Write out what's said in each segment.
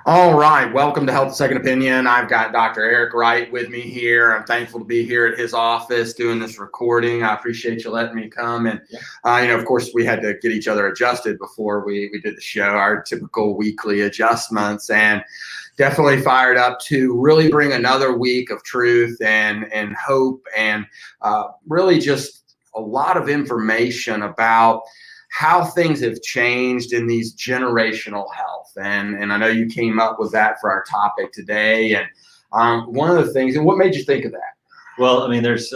All right, welcome to Health Second Opinion. I've got Dr. Eric Wright with me here. I'm thankful to be here at his office doing this recording. I appreciate you letting me come. And, of course, we had to get each other adjusted before we did the show, our typical weekly adjustments, and definitely fired up to really bring another week of truth and hope and really just a lot of information about how things have changed in these generational health. And I know you came up with that for our topic today. And one of the things, and what made you think of that? Well, I mean, there's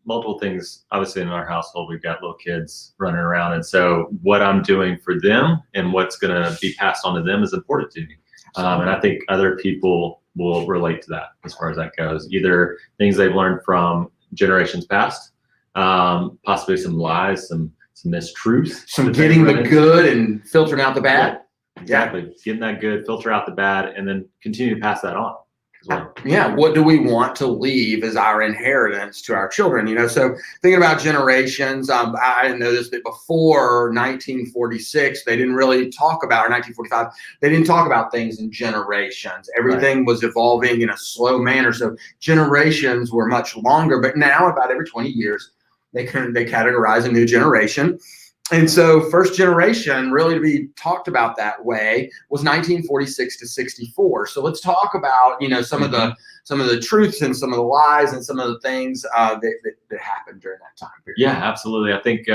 multiple things. Obviously, in our household, we've got little kids running around. And so what I'm doing for them and what's going to be passed on to them is important to me. And I think other people will relate to that as far as that goes. Either things they've learned from generations past, possibly some lies, some mistruth, some getting the good and filtering out the bad. Exactly. Getting that good, filter out the bad, and then continue to pass that on as well. Yeah. What do we want to leave as our inheritance to our children? So thinking about generations, I didn't know this, but before 1946, they didn't really talk about, or 1945, they didn't talk about things in generations. Everything was evolving in a slow manner. So generations were much longer, but now about every 20 years, they categorize a new generation. And so first generation really to be talked about that way was 1946 to 64. So let's talk about, some of the truths and some of the lies and some of the things that happened during that time period. Yeah, absolutely. I think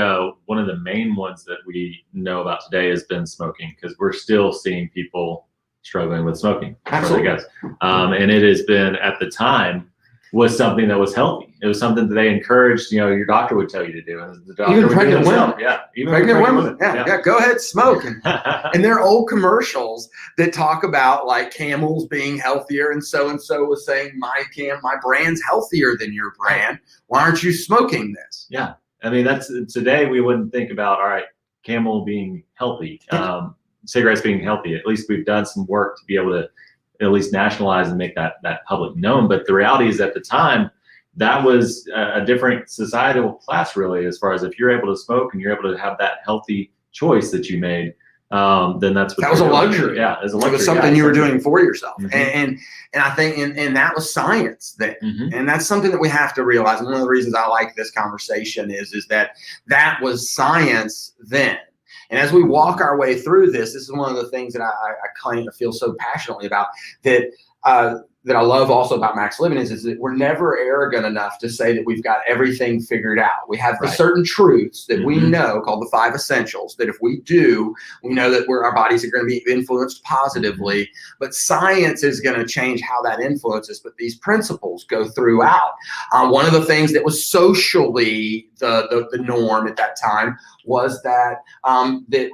one of the main ones that we know about today has been smoking, because we're still seeing people struggling with smoking. Absolutely. And it has been, at the time, was something that was healthy. It was something that they encouraged, your doctor would tell you to do. And the doctor even pregnant women. Even pregnant women. Yeah, go ahead, smoke. And there are old commercials that talk about like Camels being healthier, and so was saying my brand's healthier than your brand. Why aren't you smoking this? Yeah. I mean, that's today we wouldn't think about, all right, Camel being healthy, cigarettes being healthy. At least we've done some work to be able to at least nationalize and make that public known. But the reality is, at the time, that was a different societal class, really, as far as if you're able to smoke and you're able to have that healthy choice that you made, then that's what that was a luxury. Yeah, it was a luxury. It was something you were doing for yourself. And I think and that was science then. And that's something that we have to realize. And one of the reasons I like this conversation is that was science then. And as we walk our way through this is one of the things that I claim to feel so passionately about, that I love also about Max Living is that we're never arrogant enough to say that we've got everything figured out. We have the certain truths that we know, called the 5 essentials, that if we do, we know that our bodies are going to be influenced positively, but science is going to change how that influences. But these principles go throughout. One of the things that was socially the norm at that time was that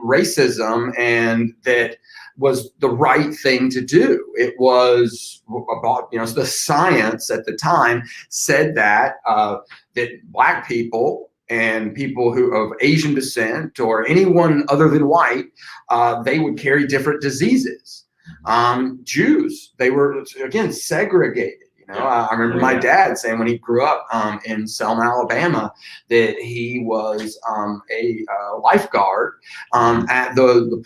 racism and that was the right thing to do. It was about, the science at the time said that Black people and people who of Asian descent or anyone other than white, they would carry different diseases. Jews, they were, again, segregated. I remember my dad saying when he grew up in Selma, Alabama, that he was a lifeguard at the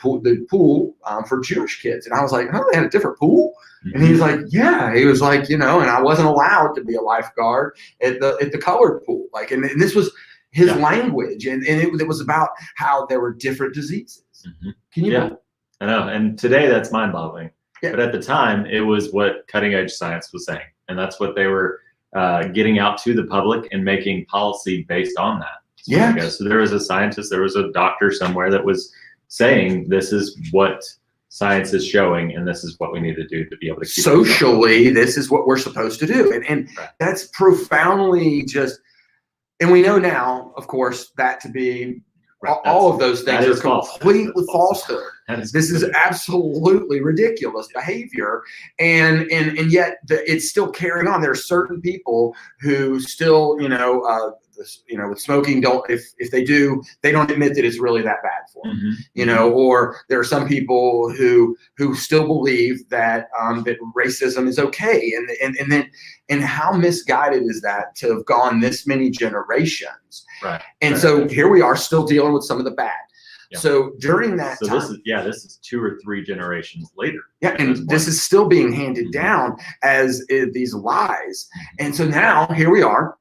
pool for Jewish kids. And I was like, oh, they had a different pool? And he's like, yeah. He was like, and I wasn't allowed to be a lifeguard at the colored pool. Like, and this was his language. And it was about how there were different diseases. Can you? Yeah, I know. And today that's mind-boggling. Yeah. But at the time, it was what cutting edge science was saying. And that's what they were getting out to the public and making policy based on that. So there was a scientist, there was a doctor somewhere that was saying, this is what science is showing, and this is what we need to do to be able to keep socially, this is what we're supposed to do. And that's profoundly and we know now, of course, that to be all of those things are completely falsehood. This is absolutely ridiculous behavior, and yet it's still carrying on. There are certain people who still, with smoking, if they do, they don't admit that it's really that bad for them. Or there are some people who still believe that that racism is okay, and how misguided is that to have gone this many generations? Right. And so here we are still dealing with some of the bad. Yeah. So during that so time, this is 2 or 3 generations later. yeah, and this is still being handed down as these lies. And so now here we are.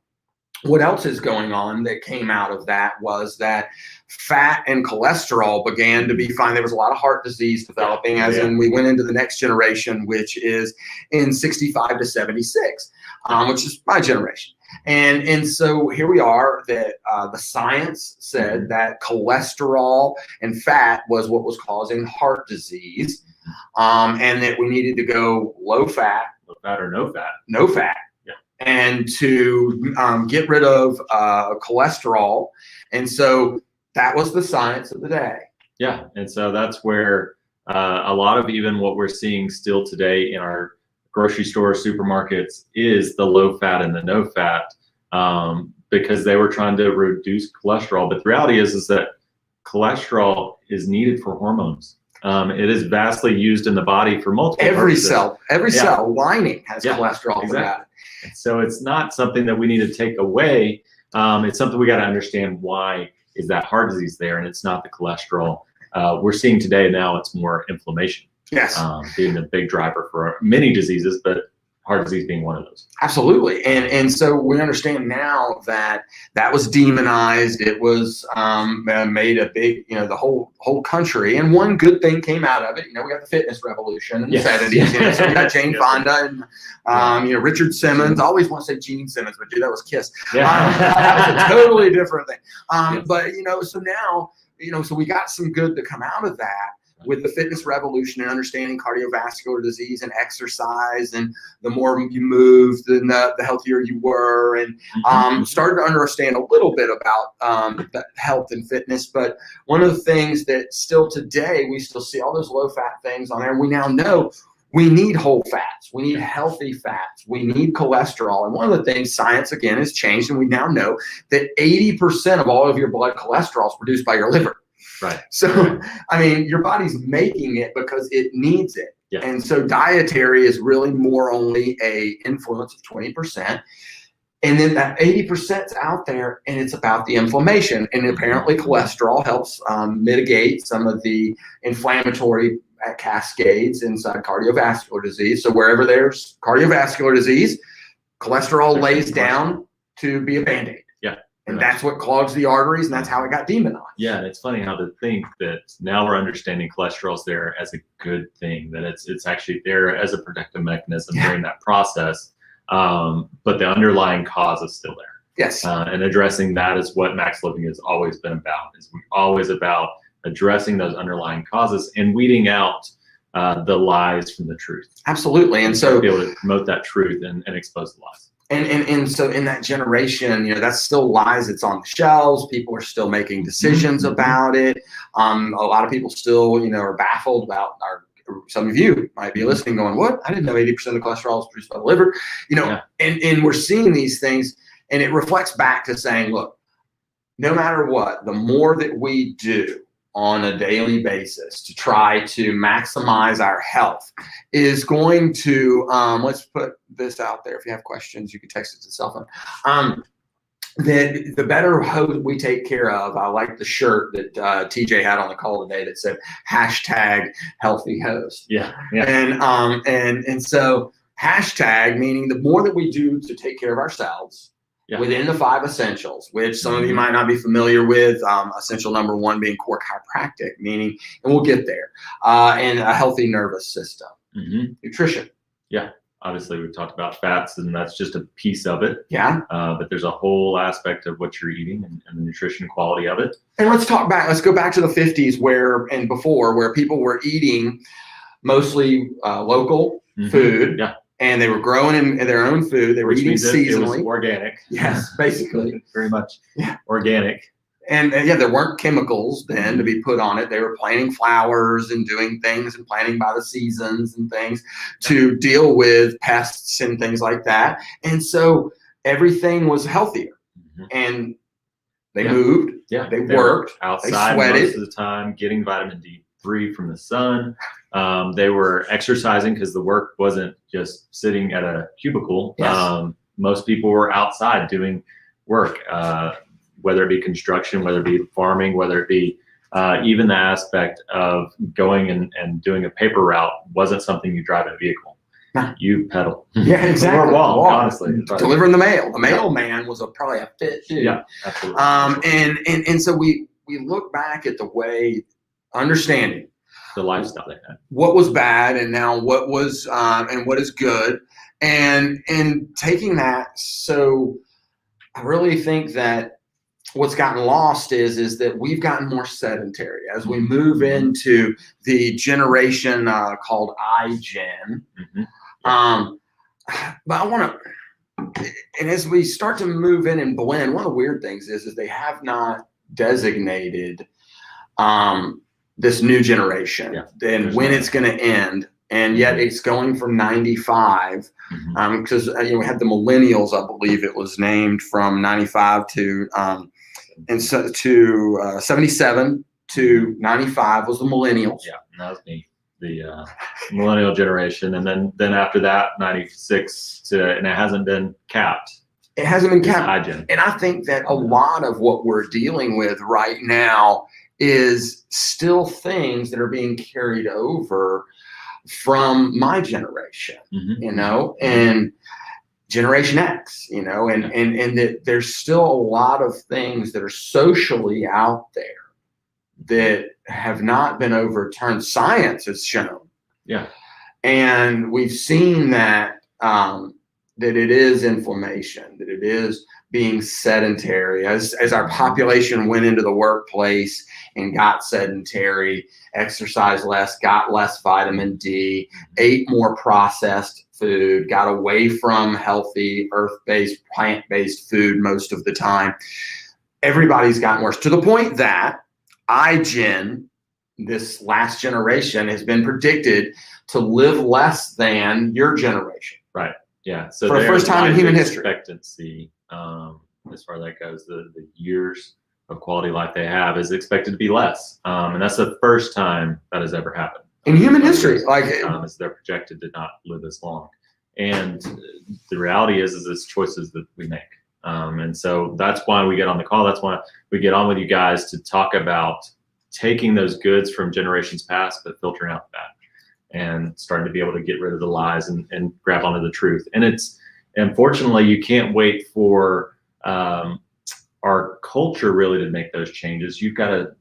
What else is going on that came out of that was that fat and cholesterol began to be fine. There was a lot of heart disease developing and we went into the next generation, which is in 65 to 76, which is my generation. And so here we are that the science said that cholesterol and fat was what was causing heart disease, and that we needed to go low fat or no fat. No fat. And to get rid of cholesterol. And so that was the science of the day. Yeah. And so that's where a lot of even what we're seeing still today in our grocery store, supermarkets is the low fat and the no fat, because they were trying to reduce cholesterol. But the reality is that cholesterol is needed for hormones. It is vastly used in the body for multiple purposes. Every cell lining has cholesterol. Exactly. So it's not something that we need to take away. It's something we got to understand. Why is that heart disease there? And it's not the cholesterol. We're seeing today now it's more inflammation. Yes. Being the big driver for many diseases, but heart disease being one of those. Absolutely. And so we understand now that that was demonized. It was made a big, the whole country. And one good thing came out of it. We got the fitness revolution in the 70s. So we got Jane Fonda and Richard Simmons. I always want to say Gene Simmons, but dude, that was Kiss. That was a totally different thing. But so now, so we got some good to come out of that. With the fitness revolution and understanding cardiovascular disease and exercise, and the more you moved, then the healthier you were, and started to understand a little bit about the health and fitness. But one of the things that still today, we still see all those low fat things on there. And we now know we need whole fats. We need healthy fats. We need cholesterol. And one of the things science, again, has changed. And we now know that 80% of all of your blood cholesterol is produced by your liver. Right. So, your body's making it because it needs it. Yeah. And so dietary is really more only a influence of 20%. And then that 80% is out there, and it's about the inflammation. And apparently cholesterol helps mitigate some of the inflammatory cascades inside cardiovascular disease. So wherever there's cardiovascular disease, cholesterol lays down to be a Band-Aid. And that's what clogs the arteries, and that's how it got demonized. Yeah, and it's funny how to think that now we're understanding cholesterol's there as a good thing, that it's actually there as a protective mechanism during that process, but the underlying cause is still there. Yes. And addressing that is what Max Living has always been about. We're always about addressing those underlying causes and weeding out the lies from the truth. Absolutely. And so be able to promote that truth and expose the lies. And so in that generation, that's still lies. It's on the shelves. People are still making decisions about it. A lot of people still, are baffled about some of you might be listening going, what? I didn't know 80% of cholesterol is produced by the liver, and we're seeing these things, and it reflects back to saying, look, no matter what, the more that we do on a daily basis to try to maximize our health is going to, let's put this out there. If you have questions, you can text it to the cell phone. The better host we take care of. I like the shirt that TJ had on the call today that said #healthy-host. Yeah. And so hashtag, meaning the more that we do to take care of ourselves, within the 5 essentials, which some of you might not be familiar with. Essential number 1 being core chiropractic, meaning, and we'll get there, and a healthy nervous system. Nutrition. Yeah. Obviously, we've talked about fats, and that's just a piece of it. Yeah. But there's a whole aspect of what you're eating and the nutrition quality of it. And let's go back to the 50s where people were eating mostly local food. Yeah. And they were growing in their own food. They were eating seasonally. It was organic. Yes, basically. Very much organic. And there weren't chemicals then to be put on it. They were planting flowers and doing things and planting by the seasons and things to deal with pests and things like that. And so everything was healthier. And they moved. Yeah. They worked. Outside they sweated most of the time, getting vitamin D3 from the sun. They were exercising because the work wasn't just sitting at a cubicle. Yes. Most people were outside doing work, whether it be construction, whether it be farming, whether it be Even the aspect of going and doing a paper route wasn't something you drive in a vehicle. No. You pedal. Yeah, exactly. Or walk, honestly. Delivering the mail. The mailman was probably a fit too. Yeah, absolutely. And so we look back at the way, understanding the lifestyle they had, what was bad, and now what was and what is good, and taking that. So I really think that what's gotten lost is that we've gotten more sedentary as we move into the generation called iGen. But I want to, and as we start to move in and blend, one of the weird things is they have not designated this new generation and when it's going to end. And yet it's going from 95, because we had the millennials, I believe it was named, from 95 to 77 to 95 was the millennials. Yeah, and that was me, the millennial generation, and then after that 96 to, and it hasn't been capped. It hasn't been capped, and I think that a lot of what we're dealing with right now is still things that are being carried over from my generation, and Generation X, and that there's still a lot of things that are socially out there that have not been overturned. Science has shown. Yeah. And we've seen that that it is inflammation, that it is being sedentary. As our population went into the workplace and got sedentary, exercised less, got less vitamin D, ate more processed food, got away from healthy, earth-based, plant-based food most of the time, everybody's gotten worse, to the point that iGen, this last generation, has been predicted to live less than your generation. Right. Yeah. So for the first time in human history. Expectancy, as far as that goes, the years of quality life they have is expected to be less, and that's the first time that has ever happened in human history. As they're projected to not live as long, and the reality is it's choices that we make, and so that's why we get on the call. That's why we get on with you guys to talk about taking those goods from generations past, but filtering out the bad, and starting to be able to get rid of the lies and grab onto the truth. And it's, unfortunately, you can't wait for our culture really to make those changes. You've got to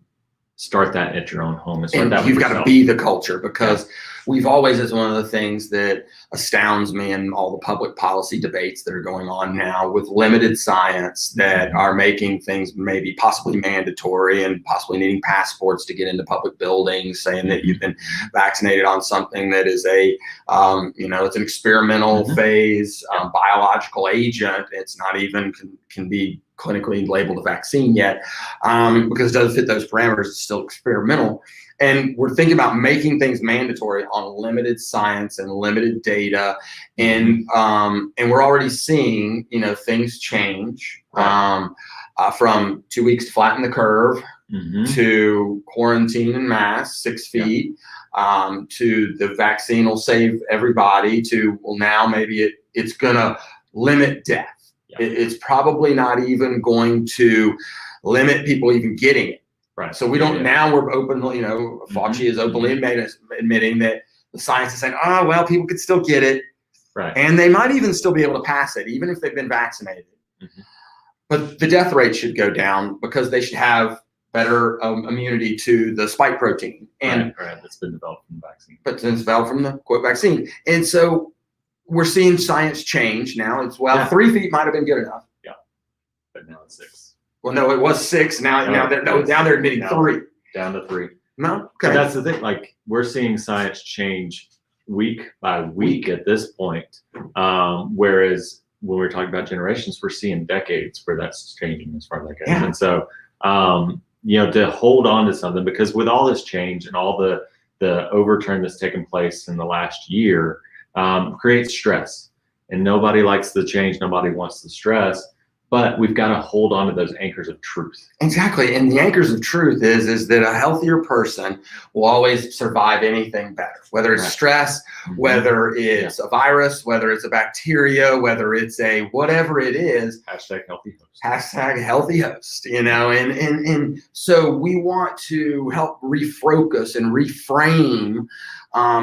start that at your own home. And you've got to be the culture, because we've always, it's one of the things that astounds me in all the public policy debates that are going on now with limited science that are making things maybe possibly mandatory and possibly needing passports to get into public buildings, saying that you've been vaccinated on something that is it's an experimental phase biological agent. It's not even can be clinically labeled a vaccine yet, because it doesn't fit those parameters. It's still experimental. And we're thinking about making things mandatory on limited science and limited data. And we're already seeing, things change from 2 weeks to flatten the curve to quarantine and mask 6 feet, to the vaccine will save everybody, to, well, now maybe it's going to limit death. It's probably not even going to limit people even getting it. Right. So we don't, now we're openly, Fauci is openly admitting that the science is saying, oh, well, people could still get it. Right. And they might even still be able to pass it, even if they've been vaccinated. But the death rate should go down because they should have better immunity to the spike protein. And that's been developed from the vaccine. But it's developed from the quote vaccine. And so we're seeing science change now. It's 3 feet might have been good enough. Yeah, but now it's 6. Well, no, it was 6. Now they're admitting 3. Down to 3. No, okay. But that's the thing. Like, we're seeing science change week by week at this point. Whereas when we're talking about generations, we're seeing decades where that's changing as far as that goes. And so, to hold on to something, because with all this change and all the overturn that's taken place in the last year, creates stress, and nobody likes the change. Nobody wants the stress. but we've got to hold on to those anchors of truth. Exactly. And the anchors of truth is that a healthier person will always survive anything better, whether it's stress, whether it's a virus, whether it's a bacteria, whether it's a whatever it is. Hashtag healthy host. Hashtag healthy host, and so we want to help refocus and reframe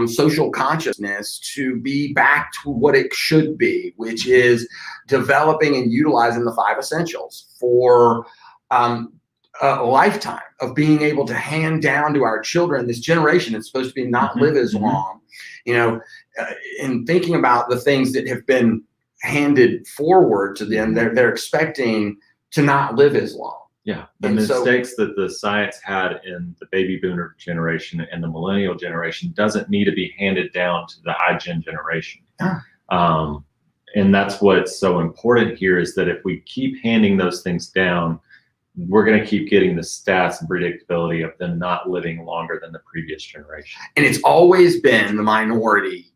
social consciousness to be back to what it should be, which is developing and utilizing the 5 essentials for a lifetime of being able to hand down to our children. This generation is supposed to be not live as long, in thinking about the things that have been handed forward to them, they're expecting to not live as long. Yeah, the mistakes that the science had in the baby boomer generation and the millennial generation doesn't need to be handed down to the iGen generation. And that's what's so important here, is that if we keep handing those things down, we're going to keep getting the stats and predictability of them not living longer than the previous generation. And it's always been the minority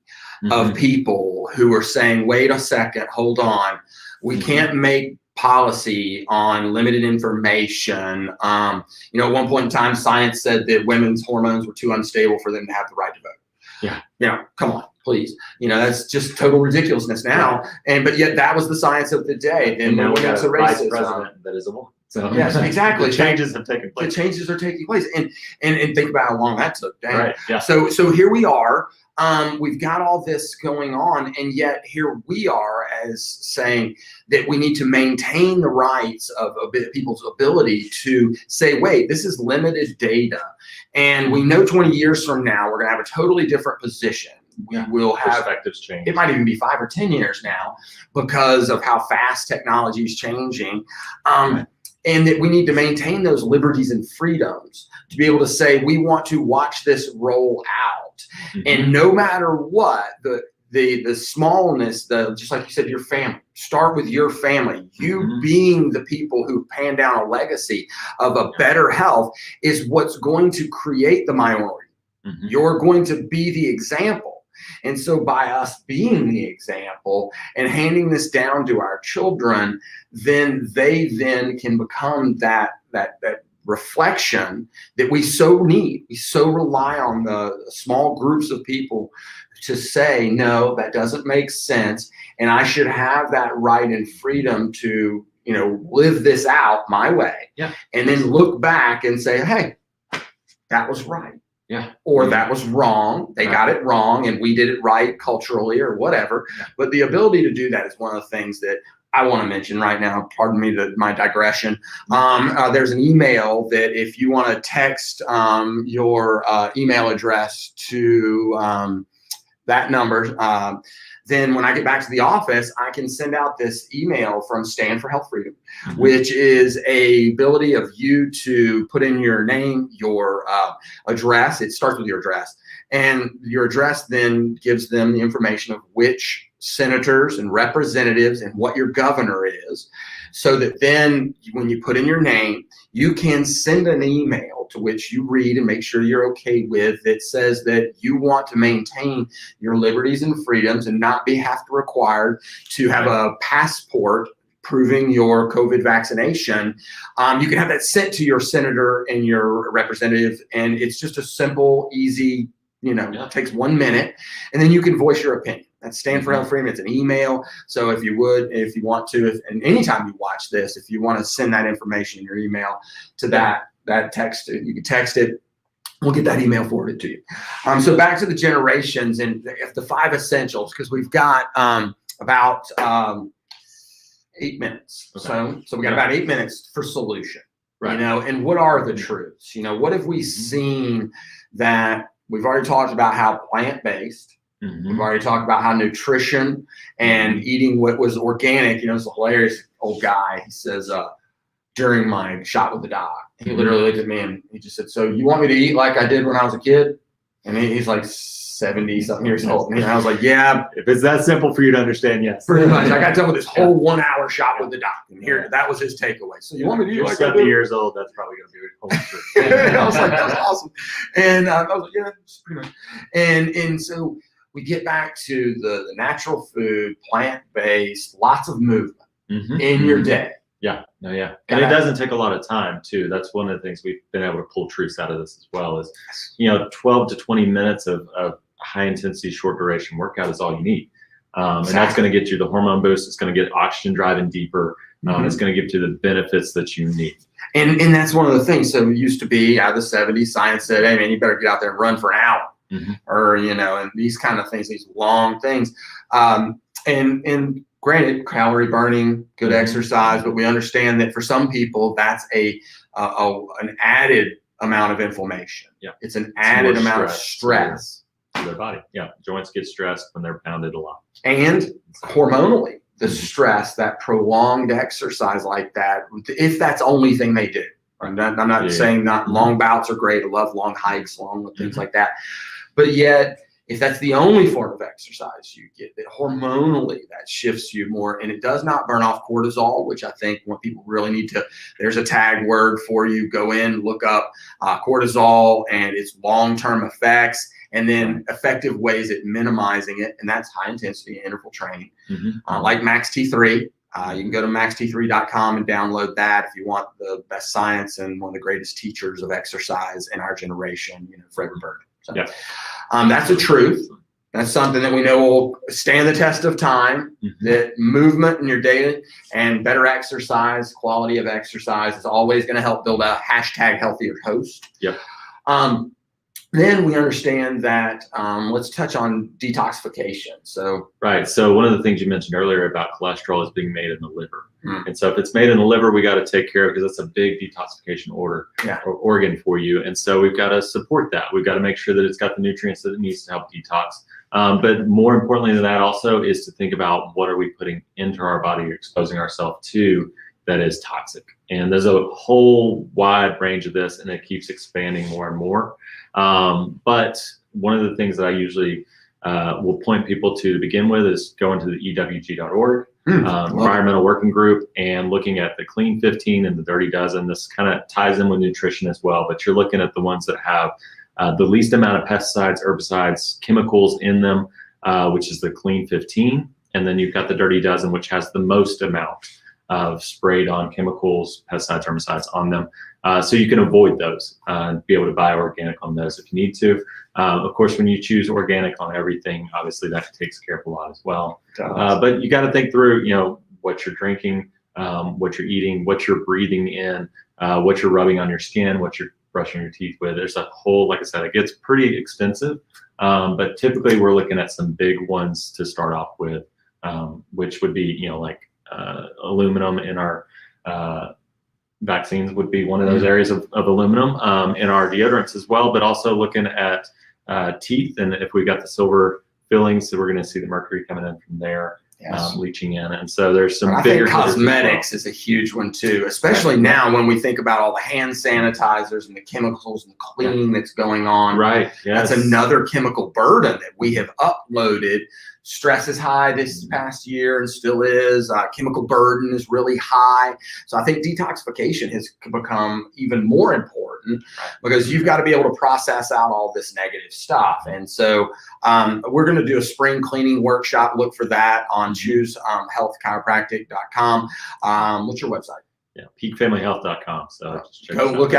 of people who are saying, wait a second, hold on. We can't make policy on limited information. At one point in time, science said that women's hormones were too unstable for them to have the right to vote. Yeah. Come on, please. That's just total ridiculousness now. But yet that was the science of the day. And now we have a vice president that is a woman. So yes, exactly. The changes have taken place. The changes are taking place, and think about how long that took. Dang. Right. Yeah. So here we are. We've got all this going on, and yet here we are as saying that we need to maintain the rights of people's ability to say, wait, this is limited data, and we know 20 years from now we're going to have a totally different position. We will have perspectives change. It might even be 5 or 10 years now because of how fast technology is changing. And that we need to maintain those liberties and freedoms to be able to say, we want to watch this roll out. And no matter what, the smallness, just like you said, your family, start with your family. You being the people who pan down a legacy of a better health is what's going to create the minority. You're going to be the example. And so by us being the example and handing this down to our children, then they can become that reflection that we so need. We so rely on the small groups of people to say, no, that doesn't make sense. And I should have that right and freedom to, live this out my way. Yeah. And then look back and say, hey, that was right. Yeah. Or that was wrong. They got it wrong and we did it right culturally or whatever. Yeah. But the ability to do that is one of the things that I want to mention right now. Pardon me my digression. There's an email that if you want to text your email address to that number, then when I get back to the office, I can send out this email from Stand for Health Freedom, which is a ability of you to put in your name, your address. It starts with your address, and your address then gives them the information of which senators and representatives and what your governor is, so that then when you put in your name, you can send an email to which you read and make sure you're okay with that says that you want to maintain your liberties and freedoms and not have to required to have a passport proving your COVID vaccination. You can have that sent to your senator and your representative, and it's just a simple, easy, it takes 1 minute, and then you can voice your opinion. That's Stand for Health Freedom. It's an email. So if you want to, and anytime you watch this, if you want to send that information in your email to that text, you can text it. We'll get that email forwarded to you. So back to the generations and the 5 essentials, because we've got about 8 minutes. Okay. So we got about 8 minutes for solution. Right. And what are the truths? What have we seen that we've already talked about? How plant-based. We've already talked about how nutrition and eating what was organic. It's a hilarious old guy. He says, during my shot with the doc, he literally looked at me and he just said, so you want me to eat like I did when I was a kid? And he's like 70-something years old. And I was like, yeah. If it's that simple for you to understand, yes. Pretty much. I got done with this whole 1 hour shot with the doc. And here, that was his takeaway. So you want me to eat like 70 years old, that's probably going to be a whole true. I was like, that's awesome. And I was like, yeah, that's pretty much. And so we get back to the natural food, plant-based, lots of movement in your day. Yeah, no, yeah. And it doesn't take a lot of time too. That's one of the things we've been able to pull truths out of this as well is, 12 to 20 minutes of high intensity, short duration workout is all you need. And that's going to get you the hormone boost. It's going to get oxygen driving deeper. It's going to give you the benefits that you need. And that's one of the things. So it used to be out of the 70s, science said, hey man, you better get out there and run for an hour. Or, and these kind of things, these long things. And granted, calorie burning, good exercise, but we understand that for some people, that's an added amount of inflammation. Yeah. It's an added amount of stress. To their body. Yeah. Joints get stressed when they're pounded a lot. And hormonally, the stress, that prolonged exercise like that, if that's the only thing they do. I'm not saying not long bouts are great. I love long hikes, long things like that. But yet, if that's the only form of exercise you get, that hormonally that shifts you more, and it does not burn off cortisol, which I think when people really need to, there's a tag word for you, go in, look up cortisol and its long-term effects, and then effective ways at minimizing it, and that's high intensity interval training, like Max T3. You can go to maxt3.com and download that if you want the best science and one of the greatest teachers of exercise in our generation, Fred Roberta. So, that's a truth. That's something that we know will stand the test of time, that movement in your daily and better exercise, quality of exercise is always going to help build a #healthier host. Yep. Then we understand that, let's touch on detoxification. So one of the things you mentioned earlier about cholesterol is being made in the liver. And so if it's made in the liver, we got to take care of, because that's a big detoxification or organ for you. And so we've got to support that. We've got to make sure that it's got the nutrients that it needs to help detox. But more importantly than that also is to think about what are we putting into our body, exposing ourselves to, that is toxic. And there's a whole wide range of this, and it keeps expanding more and more. But one of the things that I usually will point people to begin with is going to the EWG.org, environmental working group, and looking at the Clean 15 and the Dirty Dozen. This kind of ties in with nutrition as well, but you're looking at the ones that have the least amount of pesticides, herbicides, chemicals in them, which is the Clean 15. And then you've got the Dirty Dozen, which has the most amount of sprayed on chemicals, pesticides, herbicides on them. So you can avoid those and be able to buy organic on those if you need to. Of course, when you choose organic on everything, obviously that takes care of a lot as well. But you got to think through, what you're drinking, what you're eating, what you're breathing in, what you're rubbing on your skin, what you're brushing your teeth with. There's a whole, like I said, it gets pretty expensive. But typically we're looking at some big ones to start off with, which would be, like aluminum in our vaccines would be one of those areas of aluminum, in our deodorants as well, but also looking at teeth, and if we got the silver fillings, so we're going to see the mercury coming in from there, leaching in. And so there's some bigger cosmetics is a huge one too, especially now when we think about all the hand sanitizers and the chemicals and the cleaning that's going on. That's another chemical burden that we have uploaded. Stress is high this past year and still is. Chemical burden is really high. So I think detoxification has become even more important, because you've got to be able to process out all this negative stuff. And so we're going to do a spring cleaning workshop. Look for that on choosehealthchiropractic.com. What's your website? peakfamilyhealth.com. So go look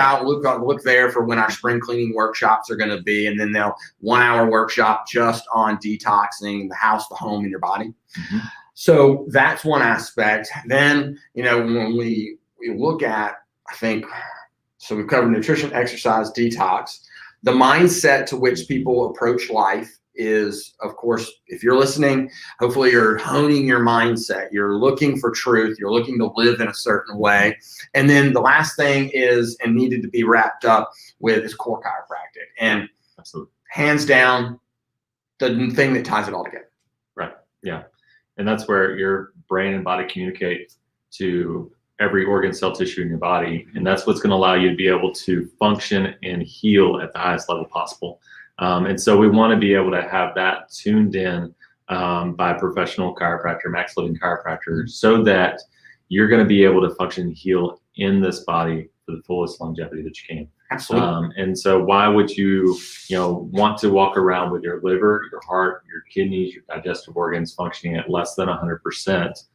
there for when our spring cleaning workshops are going to be, and then they'll 1 hour workshop just on detoxing the house, the home, and your body. So that's one aspect. Then, when we look at, I think, so we've covered nutrition, exercise, detox, the mindset to which people approach life is, of course, if you're listening, hopefully you're honing your mindset. You're looking for truth. You're looking to live in a certain way. And then the last thing is, and needed to be wrapped up with, is core chiropractic. And hands down, the thing that ties it all together. And that's where your brain and body communicate to every organ, cell, tissue in your body. And that's what's going to allow you to be able to function and heal at the highest level possible. And so we want to be able to have that tuned in by a professional chiropractor, max living chiropractor, so that you're going to be able to function and heal in this body for the fullest longevity that you can. Absolutely. And so why would you, want to walk around with your liver, your heart, your kidneys, your digestive organs functioning at less than 100%,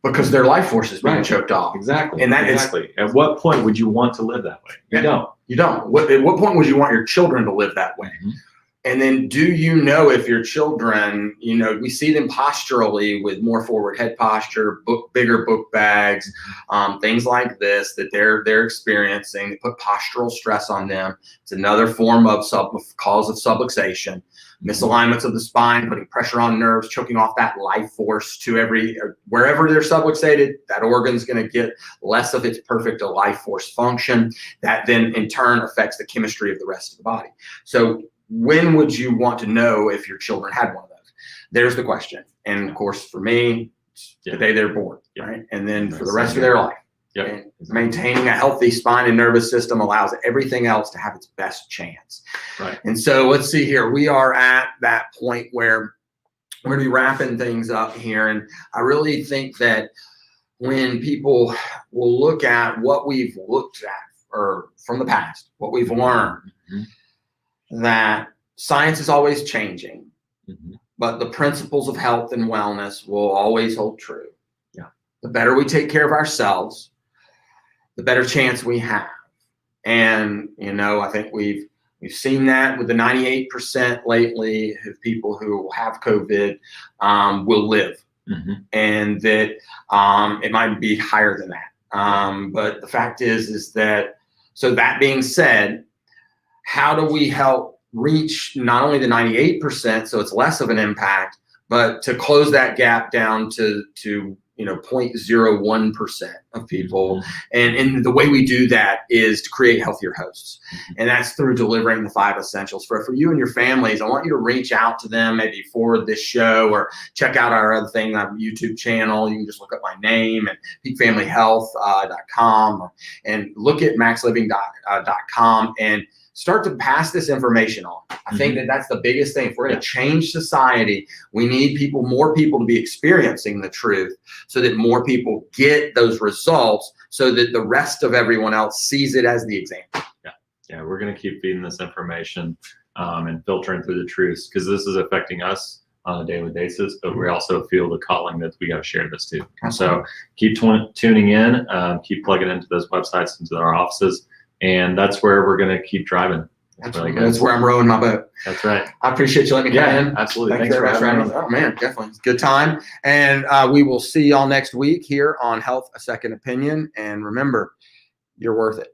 Because their life force is being choked off. Exactly. And that exactly. At what point would you want to live that way? You don't. You don't. At what point would you want your children to live that way? Mm-hmm. And then do you know if your children, we see them posturally with more forward head posture, bigger book bags, things like this that they're experiencing. They put postural stress on them. It's another form of cause of subluxation. Misalignments of the spine, putting pressure on nerves, choking off that life force to wherever they're subluxated, that organ's going to get less of its perfect life force function. That then in turn affects the chemistry of the rest of the body. So when would you want to know if your children had one of those? There's the question. And of course, for me, the day they're born, right? And then for the rest of their life. Yep. And maintaining a healthy spine and nervous system allows everything else to have its best chance. Right. And so let's see here. We are at that point where we're going to be wrapping things up here. And I really think that when people will look at what we've looked at or from the past, what we've learned, that science is always changing, but the principles of health and wellness will always hold true. Yeah. The better we take care of ourselves, the better chance we have. And, I think we've seen that with the 98% lately of people who have COVID will live. And that it might be higher than that. But the fact is that, so that being said, how do we help reach not only the 98%, so it's less of an impact, but to close that gap down to 0.01% of people. And the way we do that is to create healthier hosts. And that's through delivering the 5 essentials. For you and your families, I want you to reach out to them, maybe forward this show or check out our other thing, our YouTube channel. You can just look up my name and peakfamilyhealth.com and look at maxliving.com and start to pass this information on. I think that's the biggest thing. If we're going to change society, we need more people to be experiencing the truth so that more people get those results so that the rest of everyone else sees it as the example. Yeah, we're going to keep feeding this information and filtering through the truths because this is affecting us on a daily basis, but we also feel the calling that we got to share this too. So keep tuning in, keep plugging into those websites, into our offices. And that's where we're going to keep driving. That's where I'm rowing my boat. That's right. I appreciate you letting me come in. Absolutely. Thanks very much for having me. Oh, man, definitely. It's a good time. And we will see y'all next week here on Health, A Second Opinion. And remember, you're worth it.